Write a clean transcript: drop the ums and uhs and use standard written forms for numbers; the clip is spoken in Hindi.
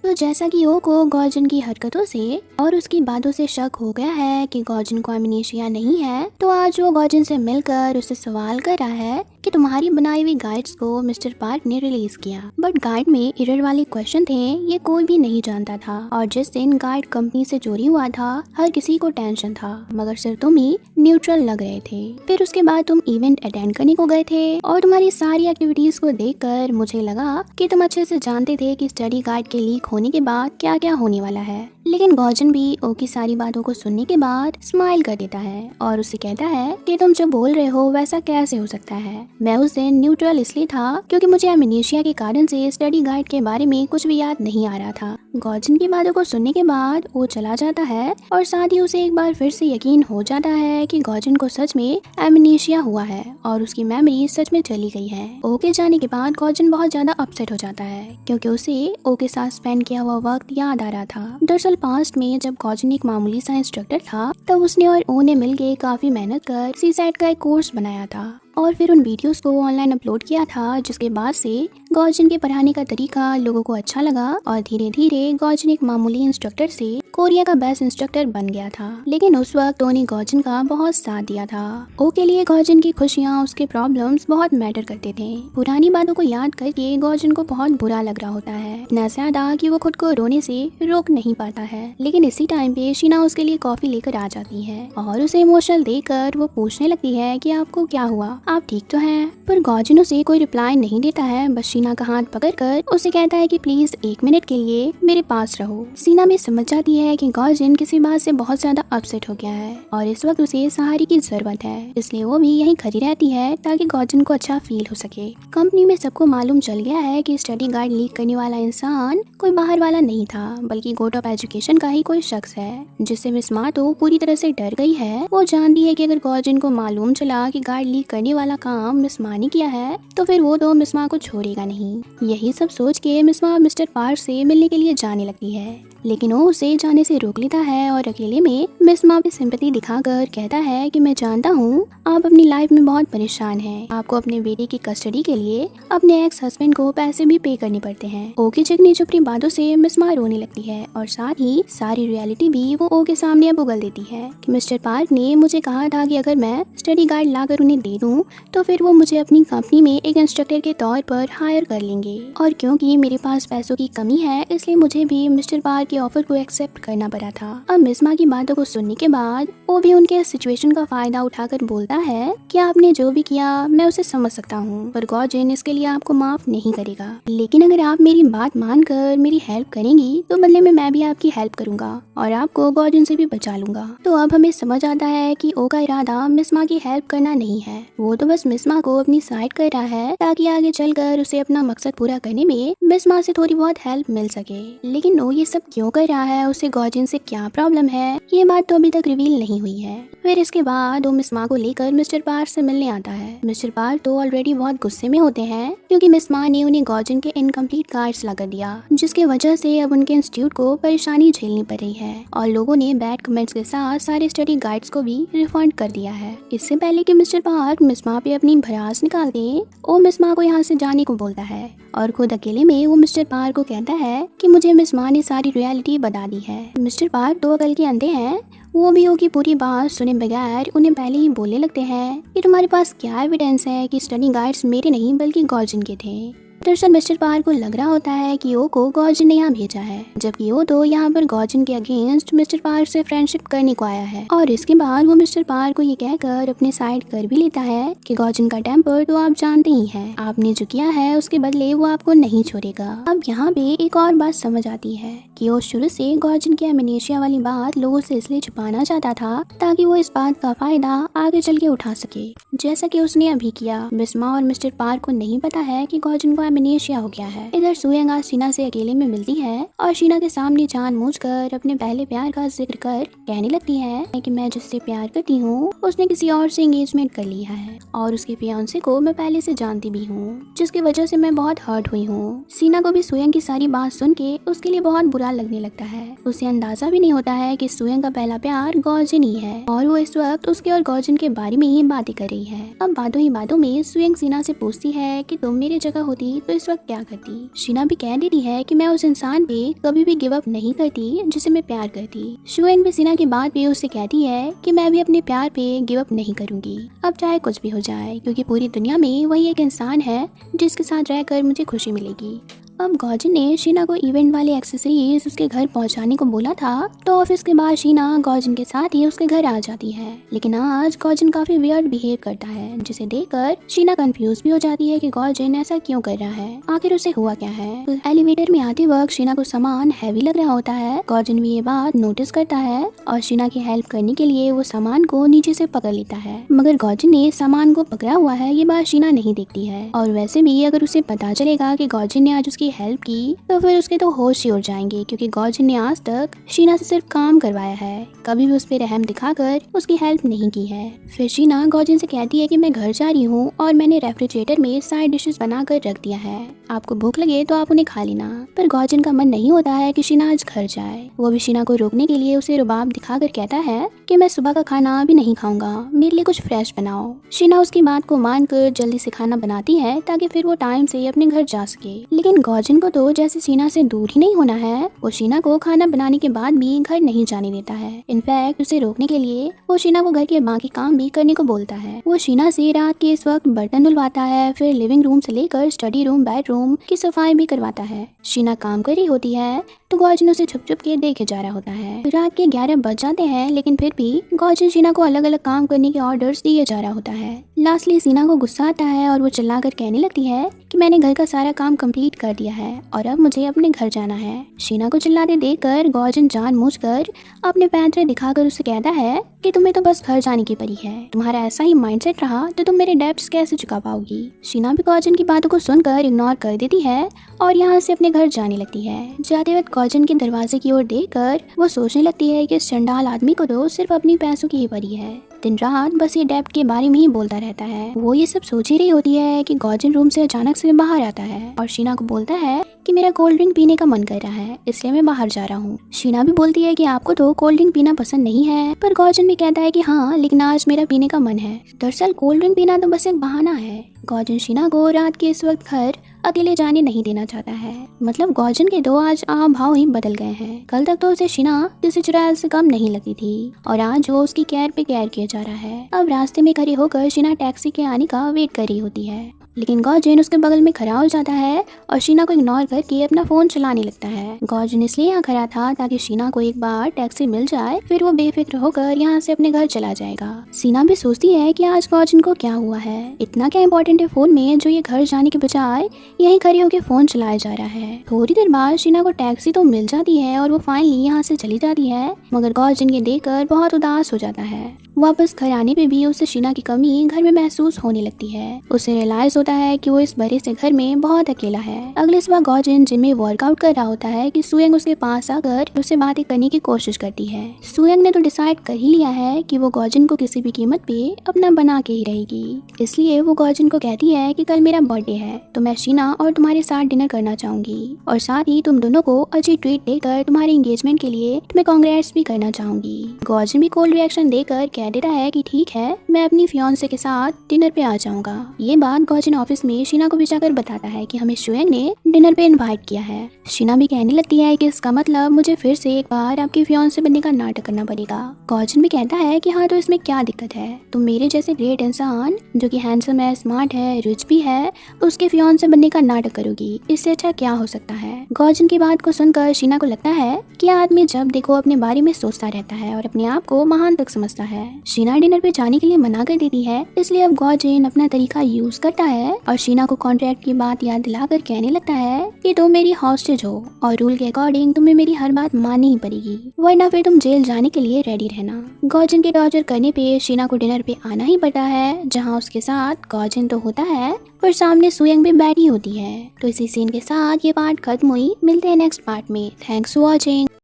तो जैसा कि ओ को गॉर्जन की हरकतों से और उसकी बातों से शक हो गया है कि गॉर्जन को एमनेशिया नहीं है, तो आज वो गॉर्जन से मिलकर उससे सवाल कर रहा है कि तुम्हारी बनाई हुई गाइड्स को मिस्टर पार्क ने रिलीज किया, बट गाइड में एरर वाले क्वेश्चन थे, ये कोई भी नहीं जानता था। और जिस दिन गाइड कंपनी से चोरी हुआ था, हर किसी को टेंशन था, मगर सिर्फ तुम ही न्यूट्रल लग रहे थे। फिर उसके बाद तुम इवेंट अटेंड करने को गए थे और तुम्हारी सारी एक्टिविटीज को देखकर मुझे लगा कि तुम अच्छे से जानते थे कि स्टडी गाइड के लीक होने के बाद क्या क्या होने वाला है। लेकिन गॉर्जन भी ओ की सारी बातों को सुनने के बाद स्माइल कर देता है और उससे कहता है कि तुम जो बोल रहे हो वैसा कैसे हो सकता है। मैं उस दिन न्यूट्रल इसलिए था क्योंकि मुझे एमनेशिया के कारण से स्टडी गाइड के बारे में कुछ भी याद नहीं आ रहा था। गॉर्जन की बातों को सुनने के बाद वो चला जाता है और साथ ही उसे एक बार फिर से यकीन हो जाता है कि गॉर्जन को सच में एमनेशिया हुआ है और उसकी मेमोरी सच में चली गई है। ओ के जाने के बाद गॉर्जन बहुत ज्यादा अपसेट हो जाता है क्योंकि उसे ओ के साथ स्पेंड किया हुआ वक्त याद आ रहा था। दरअसल पास्ट में जब गॉर्जन एक मामूली सा इंस्ट्रक्टर था, तब उसने और ओ ने मिलकर काफी मेहनत कर सीसाइड का एक कोर्स बनाया था और फिर उन वीडियोस को ऑनलाइन अपलोड किया था, जिसके बाद से गॉर्जन के पढ़ाने का तरीका लोगों को अच्छा लगा और धीरे धीरे गॉर्जन एक मामूली इंस्ट्रक्टर से कोरिया का बेस्ट इंस्ट्रक्टर बन गया था। लेकिन उस वक्त ओ ने गॉर्जन का बहुत साथ दिया था। ओ के लिए गॉर्जन की खुशियाँ, उसके प्रॉब्लम्स बहुत मैटर करते थे। पुरानी बातों को याद करके गॉर्जन को बहुत बुरा लग रहा होता है, इतना ज्यादा कि वो खुद को रोने से रोक नहीं पाता है। लेकिन इसी टाइम पे शीना उसके लिए कॉफी लेकर आ जाती है और उसे इमोशनल देखकर वो पूछने लगती है कि आपको क्या हुआ, आप ठीक तो हैं? पर गॉर्जन उसे कोई रिप्लाई नहीं देता है, बस शीना का हाथ पकड़कर उसे कहता है कि प्लीज 1 मिनट के लिए मेरे पास रहो। शीना भी समझ जाती है कि गॉर्जन किसी बात से बहुत ज्यादा अपसेट हो गया है और इस वक्त उसे सहारे की जरूरत है, इसलिए वो भी यहीं खड़ी रहती है ताकि गॉर्जन को अच्छा फील हो सके। कंपनी में सबको मालूम चल गया है कि स्टडी गाइड लीक करने वाला इंसान कोई बाहर वाला नहीं था, बल्कि गोट ऑफ एजुकेशन का ही कोई शख्स है, जिससे मिस मा तो पूरी तरह से डर गई है। वो जानती है कि अगर गॉर्जन को मालूम चला कि गाइड लीक करने वाला काम मिस मा ने किया है, तो फिर वो तो मिस मा को छोड़ेगा नहीं। यही सब सोच के मिस मा मिस्टर पार्क से मिलने के लिए जाने लगती है, लेकिन वो उसे जाने से रोक लेता है और अकेले में मिस मा पे सिंपैथी दिखाकर कहता है कि मैं जानता हूँ आप अपनी लाइफ में बहुत परेशान हैं, आपको अपने बेटे की कस्टडी के लिए अपने एक्स हस्बैंड को पैसे भी पे करने पड़ते हैं। ओ की चिकनी चुपड़ी बातों से मिस मा रोने लगती है और साथ ही सारी रियलिटी भी वो ओ के सामने अब उगल देती है कि मिस्टर पार्क ने मुझे कहा था कि अगर मैं स्टडी गाइड लाकर उन्हें दे दूं तो फिर वो मुझे अपनी कंपनी में एक इंस्ट्रक्टर के तौर पर हायर कर लेंगे, और क्योंकि मेरे पास पैसों की कमी है इसलिए मुझे भी मिस्टर पार्क के ऑफर को एक्सेप्ट करना पड़ा था। अब मिस मा की बातों को सुनने के बाद वो भी उनके सिचुएशन का फायदा उठाकर बोलता है कि आपने जो भी किया मैं उसे समझ सकता हूँ, पर गॉर्जन इसके लिए आपको माफ नहीं करेगा। लेकिन अगर आप मेरी बात मानकर मेरी हेल्प करेंगी तो बदले में मैं भी आपकी हेल्प करूंगा और आपको गॉर्जन से भी बचा लूंगा। तो अब हमें समझ आता है कि ओ का इरादा मिस मा की हेल्प करना नहीं है, वो तो बस मिस मा को अपनी साइड कर रहा है ताकि आगे चलकर उसे अपना मकसद पूरा करने में मिस मा से थोड़ी बहुत हेल्प मिल सके। लेकिन वो ये सब क्यों कर रहा है, उसे गॉर्जन से क्या प्रॉब्लम है, ये बात तो अभी तक रिवील नहीं हुई है। फिर इसके बाद वो मिस मा को लेकर मिस्टर पार्क से मिलने आता है। मिस्टर पार्क तो ऑलरेडी बहुत गुस्से में होते हैं क्योंकि मिस मा ने उन्हें गॉर्जन के इनकम्प्लीट कार्ड्स ला कर दिया, जिसकी वजह से अब उनके इंस्टीट्यूट को परेशानी झेलनी पड़ रही है और लोगों ने बैड कमेंट्स के साथ सारे स्टडी गाइड्स को भी रिफंड कर दिया है। इससे पहले कि मिस्टर पार्क मिस मा पे अपनी भड़ास निकाल दे, वो मिस मा को यहाँ से जाने को बोलता है और खुद अकेले में वो मिस्टर पार्क को कहता है कि मुझे मिस मा ने सारी रियलिटी बता दी है। मिस्टर पार्क 2 अकल के अंधे हैं, वो भी हो की पूरी बात सुने बगैर उन्हें पहले ही बोलने लगते हैं कि तुम्हारे पास क्या एविडेंस है कि स्टडी गाइड्स मेरे नहीं बल्कि गॉर्जन के थे। दरअसल मिस्टर पार्क को लग रहा होता है कि ओ को गॉर्जन ने यहाँ भेजा है, जबकि ओ तो यहाँ पर गॉर्जन के अगेंस्ट मिस्टर पार्क से फ्रेंडशिप करने को आया है। और इसके बाद वो मिस्टर पार्क को ये कहकर अपने साइड कर भी लेता है कि गॉर्जन का टेम्पर तो आप जानते ही हैं, आपने जो किया है उसके बदले वो आपको नहीं छोड़ेगा। अब यहाँ पे एक और बात समझ आती है कि वो शुरू से गॉर्जन की एमनेशिया वाली बात लोगों से इसलिए छुपाना चाहता था ताकि वो इस बात का फायदा आगे चल के उठा सके, जैसा कि उसने अभी किया। मिस मा और मिस्टर पार्क को नहीं पता है कि गॉर्जन को एमनेशिया हो गया है। इधर सुयंग आज शीना से अकेले में मिलती है और शीना के सामने जानबूझकर अपने पहले प्यार का जिक्र कर कहने लगती है कि मैं जिससे प्यार करती हूँ उसने किसी और से एंगेजमेंट कर लिया है और उसके फियांसे को मैं पहले से जानती भी हूँ, जिसकी वजह से मैं बहुत हर्ट हुई हूँ। शीना को भी सुयंग की सारी बात सुन के उसके लिए बहुत बुरा लगने लगता है। उसे अंदाजा भी नहीं होता है कि सुयंग का पहला प्यार गॉर्जन ही है और वो इस वक्त उसके और गॉर्जन के बारे में ही बातें कर रही है। अब बातों ही बातों में सुयंग शीना से पूछती है कि तुम मेरी जगह होती तो इस वक्त क्या करती। शीना भी कह देती है कि मैं उस इंसान पे कभी भी गिव अप नहीं करती जिसे मैं प्यार करती। शुएंग भी शीना की बात पे उससे कहती है कि मैं भी अपने प्यार पे गिव अप नहीं करूंगी, अब चाहे कुछ भी हो जाए, क्योंकि पूरी दुनिया में वही एक इंसान है जिसके साथ रहकर मुझे खुशी मिलेगी। अब गॉजिन ने शीना को इवेंट वाली एक्सेसरीज उसके घर पहुंचाने को बोला था, तो ऑफिस के बाद शीना गॉजिन के साथ ही उसके घर आ जाती है। लेकिन आज गॉजिन काफी वियर्ड बिहेव करता है, जिसे देखकर शीना कंफ्यूज भी हो जाती है कि गॉजिन ऐसा क्यों कर रहा है, आखिर उसे हुआ क्या है। तो एलिवेटर में आते वक्त शीना को सामान हैवी लग रहा होता है। गॉजिन भी ये बात नोटिस करता है और शीना की हेल्प करने के लिए वो सामान को नीचे से पकड़ लेता है, मगर गॉजिन ने सामान को पकड़ा हुआ है ये बात शीना नहीं देखती है। और वैसे भी अगर उसे पता चलेगा कि गॉजिन ने आज हेल्प की तो फिर उसके तो होश ही उड़ जाएंगे, क्योंकि गॉजिन ने आज तक शीना से सिर्फ काम करवाया है, कभी भी उस पर रहम दिखाकर उसकी हेल्प नहीं की है। फिर शीना गॉजिन से कहती है कि मैं घर जा रही हूँ और मैंने रेफ्रिजरेटर में साइड डिशेस बनाकर रख दिया है, आपको भूख लगे तो आप उन्हें खा लेना। पर गॉजिन का मन नहीं होता है कि शीना आज घर जाए। वो भी शीना को रोकने के लिए उसे रुबाब दिखाकर कहता है कि मैं सुबह का खाना अभी नहीं खाऊंगा, मेरे लिए कुछ फ्रेश बनाओ। शीना उसकी बात को मानकर जल्दी से खाना बनाती है ताकि फिर वो टाइम से अपने घर जा सके। लेकिन गॉजिन को तो जैसे शीना से दूर ही नहीं होना है, वो शीना को खाना बनाने के बाद भी घर नहीं जाने देता है। इनफैक्ट उसे रोकने के लिए वो शीना को घर के बाकी काम भी करने को बोलता है। वो शीना से रात के इस वक्त बर्तन धुलवाता है, फिर लिविंग रूम से लेकर स्टडी रूम बेडरूम की सफाई भी करवाता है। शीना काम कर रही होती है तो गॉजिन उसे छुप छुप के देखे जा रहा होता है। रात के 11 बज जाते हैं, लेकिन फिर भी गॉजिन शीना को अलग अलग काम करने के ऑर्डर्स दिए जा रहा होता है। लास्टली शीना को गुस्सा आता है और वो चिल्लाकर कहने लगती है कि मैंने घर का सारा काम कंप्लीट कर दिया है और अब मुझे अपने घर जाना है। शीना को चिल्लाते देखकर गॉजिन जानबूझकर अपने पैंतरे दिखाकर उसे कहता है कि तुम्हें तो बस घर जाने की पड़ी है, तुम्हारा ऐसा ही माइंडसेट रहा तो तुम मेरे डेब्ट्स कैसे चुका पाओगी। शीना भी गॉजिन की बातों को सुनकर इग्नोर कर देती है और यहाँ से अपने घर जाने लगती है। जाते वक्त गॉजिन के दरवाजे की ओर देखकर वो सोचने लगती है कि इस चंडाल आदमी को तो सिर्फ अपनी पैसों की ही पड़ी है, दिन रात बस ये डेब्ट के बारे में ही बोलता रहता है। वो ये सब सोच ही रही होती है कि गॉजिन रूम से अचानक से बाहर आता है और शीना को बोलता है कि मेरा कोल्ड ड्रिंक पीने का मन कर रहा है, इसलिए मैं बाहर जा रहा हूँ। शीना भी बोलती है कि आपको तो कोल्ड ड्रिंक पीना पसंद नहीं है, पर गॉजिन भी कहता है कि हाँ, लेकिन आज मेरा पीने का मन है। दरअसल कोल्ड ड्रिंक पीना तो बस एक बहाना है। गॉजिन शीना को रात के इस वक्त घर अकेले जाने नहीं देना चाहता है। मतलब गॉजिन के दो आज भाव ही बदल गए हैं। कल तक तो उसे शीना किसी चुड़ैल से कम नहीं लगती थी और आज वो उसकी केयर पे केयर किया जा रहा है। अब रास्ते में खड़ी होकर शीना टैक्सी के आने का वेट कर रही होती है, लेकिन गॉजिन उसके बगल में खड़ा हो जाता है और शीना को इग्नोर करके अपना फोन चलाने लगता है। गॉजिन इसलिए यहाँ खड़ा था ताकि शीना को एक बार टैक्सी मिल जाए, फिर वो बेफिक्र होकर यहाँ से अपने घर चला जाएगा। शीना भी सोचती है कि आज गॉजिन को क्या हुआ है, इतना क्या इम्पोर्टेंट है फोन में जो ये घर जाने के बजाय यहीं खड़ी होकर फोन चलाया जा रहा है। थोड़ी देर बाद शीना को टैक्सी तो मिल जाती है और वो फाइनली यहाँ से चली जाती है, मगर गॉजिन के देखकर बहुत उदास हो जाता है। वापस घर आने पे भी उसे शीना की कमी घर में महसूस होने लगती है। उसे रियलाइज होता है कि वो इस बड़े से घर में बहुत अकेला है। अगले सुबह गॉजिन जिम में वर्कआउट कर रहा होता है कि सुयंग उसके पास आकर उससे बातें करने की कोशिश करती है। सुयंग ने तो डिसाइड कर ही लिया है कि वो गॉजिन को किसी भी कीमत पे अपना बना के ही रहेगी, इसलिए वो गॉजिन को कहती है कि कल मेरा बर्थडे है तो मैं शीना और तुम्हारे साथ डिनर करना चाहूंगी और साथ ही तुम दोनों को अच्छी ट्रीट देकर तुम्हारे एंगेजमेंट के लिए तुम्हें कांग्रेट्स भी करना चाहूंगी। गॉजिन भी कोल्ड रिएक्शन देकर कह देता है कि ठीक है, मैं अपनी फियांसे के साथ डिनर पे आ जाऊंगा। ये बात गॉजिन ऑफिस में शीना को भी जाकर बताता है कि हमें शुएंग ने डिनर पे इनवाइट किया है। शीना भी कहने लगती है कि इसका मतलब मुझे फिर से एक बार आपकी फियांसे बनने का नाटक करना पड़ेगा। गॉजिन भी कहता है कि हाँ, तो इसमें क्या दिक्कत है, तुम मेरे जैसे ग्रेट इंसान जो कि हैंडसम है, स्मार्ट है, रिच भी है, उसके फियांसे बनने का नाटक करोगी, इससे अच्छा क्या हो सकता है। गॉजिन की बात को सुनकर शीना को लगता है कि आदमी जब देखो अपने बारे में सोचता रहता है और अपने आप को महान तक समझता है। शीना डिनर पे जाने के लिए मना कर देती है, इसलिए अब गॉजिन अपना तरीका यूज करता है और शीना को कॉन्ट्रैक्ट की बात याद दिलाकर कहने लगता है कि तुम मेरी हॉस्टेज हो और रूल के अकॉर्डिंग तुम्हें मेरी हर बात माननी ही पड़ेगी, वरना फिर तुम जेल जाने के लिए रेडी रहना। गॉजिन के टॉर्चर करने पे शीना को डिनर पे आना ही पड़ता है, जहाँ उसके साथ गॉजिन तो होता है पर सामने सुयंग भी बैठी होती है। तो इसी सीन के साथ ये पार्ट खत्म हुई। मिलते हैं नेक्स्ट पार्ट में। Thanks for watching.